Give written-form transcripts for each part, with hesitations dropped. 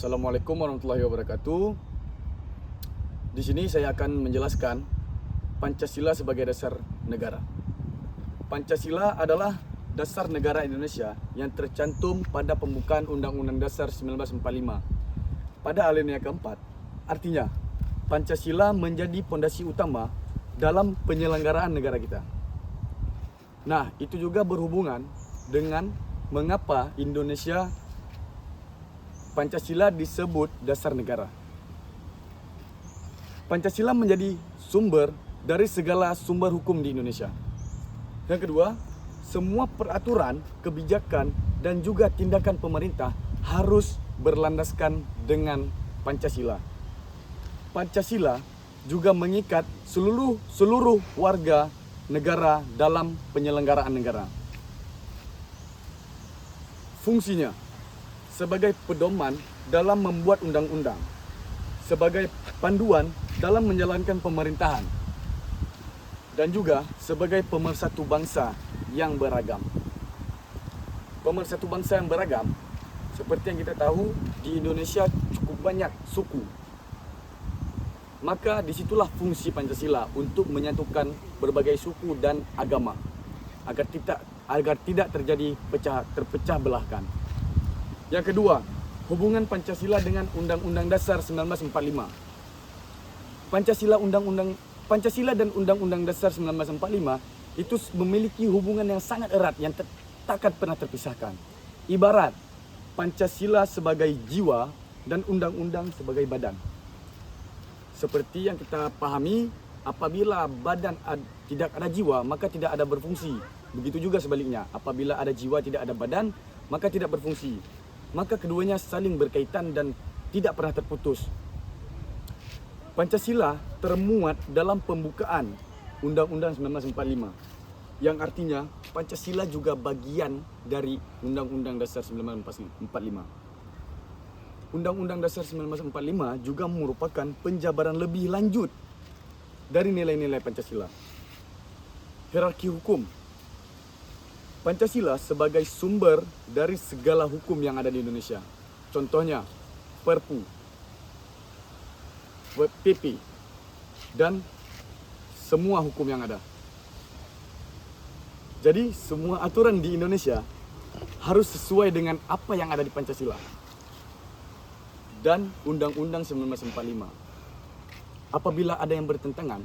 Assalamualaikum warahmatullahi wabarakatuh. Di sini saya akan menjelaskan Pancasila sebagai dasar negara. Pancasila adalah dasar negara Indonesia yang tercantum pada pembukaan Undang-Undang Dasar 1945 pada alinea keempat. Artinya, Pancasila menjadi pondasi utama dalam penyelenggaraan negara kita. Nah, itu juga berhubungan dengan mengapa Pancasila disebut dasar negara. Pancasila menjadi sumber dari segala sumber hukum di Indonesia. Yang kedua, semua peraturan, kebijakan, dan juga tindakan pemerintah harus berlandaskan dengan Pancasila. Pancasila juga mengikat seluruh warga negara dalam penyelenggaraan negara. Fungsinya sebagai pedoman dalam membuat undang-undang, sebagai panduan dalam menjalankan pemerintahan, dan juga sebagai pemersatu bangsa yang beragam. Pemersatu bangsa yang beragam, seperti yang kita tahu, di Indonesia cukup banyak suku. Maka disitulah fungsi Pancasila untuk menyatukan berbagai suku dan agama agar tidak terjadi terpecah belahkan. Yang kedua, hubungan Pancasila dengan Undang-Undang Dasar 1945. Pancasila dan Undang-Undang Dasar 1945 itu memiliki hubungan yang sangat erat yang takkan pernah terpisahkan. Ibarat Pancasila sebagai jiwa dan undang-undang sebagai badan. Seperti yang kita pahami, apabila badan tidak ada jiwa, maka tidak ada berfungsi. Begitu juga sebaliknya, apabila ada jiwa tidak ada badan, maka tidak berfungsi. Maka keduanya saling berkaitan dan tidak pernah terputus. Pancasila termuat dalam pembukaan Undang-Undang 1945, yang artinya Pancasila juga bagian dari Undang-Undang Dasar 1945. Undang-Undang Dasar 1945 juga merupakan penjabaran lebih lanjut dari nilai-nilai Pancasila. Hierarki hukum. Pancasila sebagai sumber dari segala hukum yang ada di Indonesia. Contohnya, Perpu, PP, dan semua hukum yang ada. Jadi, semua aturan di Indonesia harus sesuai dengan apa yang ada di Pancasila dan Undang-Undang 1945. Apabila ada yang bertentangan,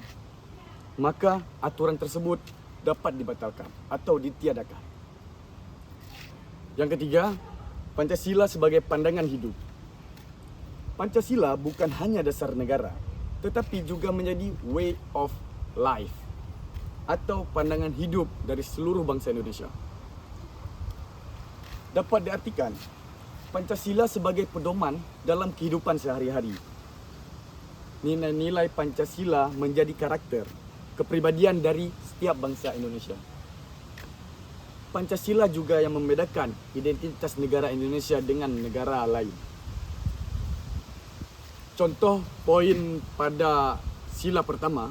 maka aturan tersebut dapat dibatalkan atau ditiadakan. Yang ketiga, Pancasila sebagai pandangan hidup. Pancasila bukan hanya dasar negara, tetapi juga menjadi way of life atau pandangan hidup dari seluruh bangsa Indonesia. Dapat diartikan, Pancasila sebagai pedoman dalam kehidupan sehari-hari. Nilai-nilai Pancasila menjadi karakter, kepribadian dari setiap bangsa Indonesia. Pancasila juga yang membedakan identitas negara Indonesia dengan negara lain. Contoh poin pada sila pertama,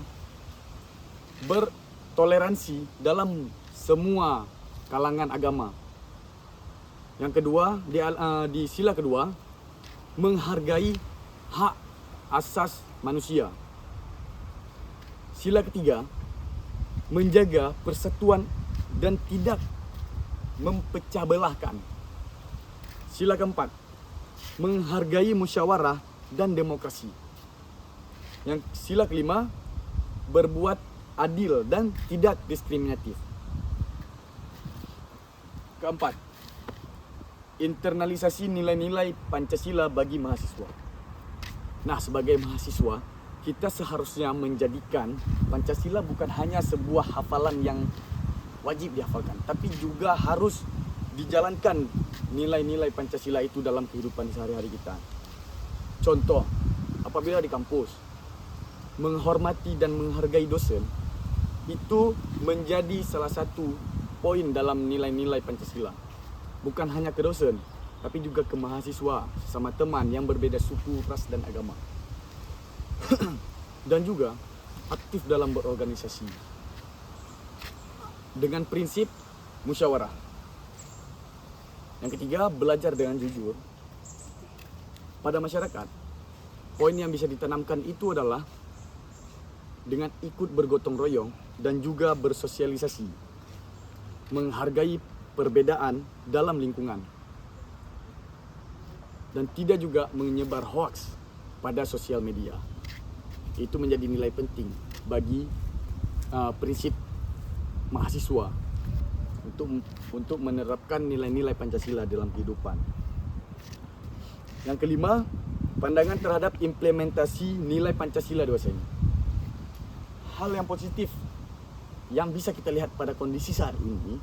bertoleransi dalam semua kalangan agama. Yang kedua, di sila kedua, menghargai hak asas manusia. Sila ketiga, menjaga persatuan dan tidak mempecah belahkan. Sila keempat, menghargai musyawarah dan demokrasi. Yang sila kelima, berbuat adil dan tidak diskriminatif. Keempat, internalisasi nilai-nilai Pancasila bagi mahasiswa. Nah, sebagai mahasiswa, kita seharusnya menjadikan Pancasila bukan hanya sebuah hafalan yang wajib dihafalkan, tapi juga harus dijalankan nilai-nilai Pancasila itu dalam kehidupan sehari-hari kita. Contoh, apabila di kampus, menghormati dan menghargai dosen itu menjadi salah satu poin dalam nilai-nilai Pancasila. Bukan hanya ke dosen, tapi juga ke mahasiswa, sama teman yang berbeda suku, ras, dan agama. Dan juga aktif dalam berorganisasi dengan prinsip musyawarah. Yang ketiga, belajar dengan jujur. pada masyarakat, poin yang bisa ditanamkan itu adalah dengan ikut bergotong royong dan juga bersosialisasi, menghargai perbedaan dalam lingkungan, dan tidak juga menyebar hoaks pada sosial media. Itu menjadi nilai penting bagi prinsip mahasiswa untuk menerapkan nilai-nilai Pancasila dalam kehidupan. Yang kelima, pandangan terhadap implementasi nilai Pancasila dewasa ini. Hal yang positif yang bisa kita lihat pada kondisi saat ini,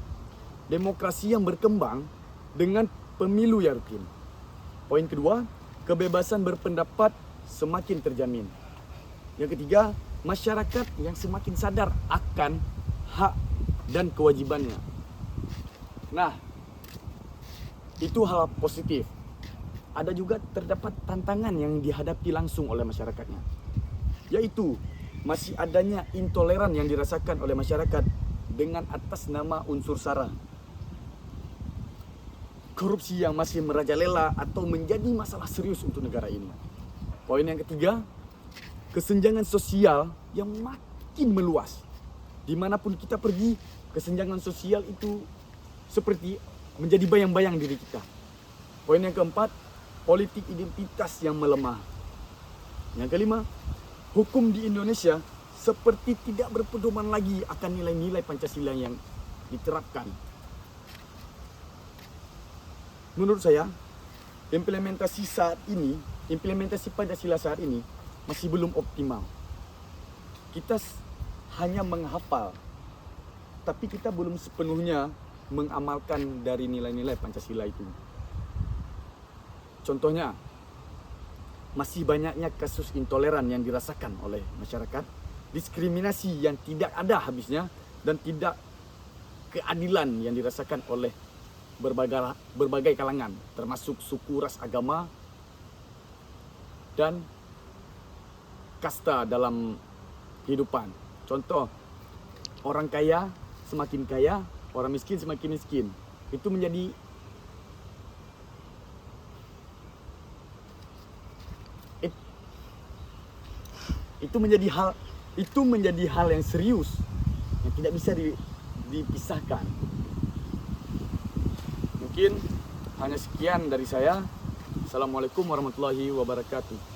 demokrasi yang berkembang dengan pemilu yang rutin. Poin kedua, kebebasan berpendapat semakin terjamin. Yang ketiga, masyarakat yang semakin sadar akan hak dan kewajibannya. Nah, itu hal positif. Ada juga terdapat tantangan yang dihadapi langsung oleh masyarakatnya, yaitu masih adanya intoleran yang dirasakan oleh masyarakat dengan atas nama unsur SARA. Korupsi yang masih merajalela atau menjadi masalah serius untuk negara ini. Poin yang ketiga, kesenjangan sosial yang makin meluas. Dimanapun kita pergi, kesenjangan sosial itu seperti menjadi bayang-bayang diri kita. Poin yang keempat, politik identitas yang melemah. Yang kelima, hukum di Indonesia seperti tidak berpedoman lagi akan nilai-nilai Pancasila yang diterapkan. Menurut saya, implementasi Pancasila saat ini masih belum optimal. Kita hanya menghafal, tapi kita belum sepenuhnya mengamalkan dari nilai-nilai Pancasila itu. Contohnya, masih banyaknya kasus intoleran yang dirasakan oleh masyarakat, diskriminasi yang tidak ada habisnya, dan tidak keadilan yang dirasakan oleh berbagai kalangan, termasuk suku, ras, agama, dan kasta dalam kehidupan. Contoh, orang kaya semakin kaya, orang miskin semakin miskin. Itu menjadi hal yang serius yang tidak bisa dipisahkan. Mungkin hanya sekian dari saya. Assalamualaikum warahmatullahi wabarakatuh.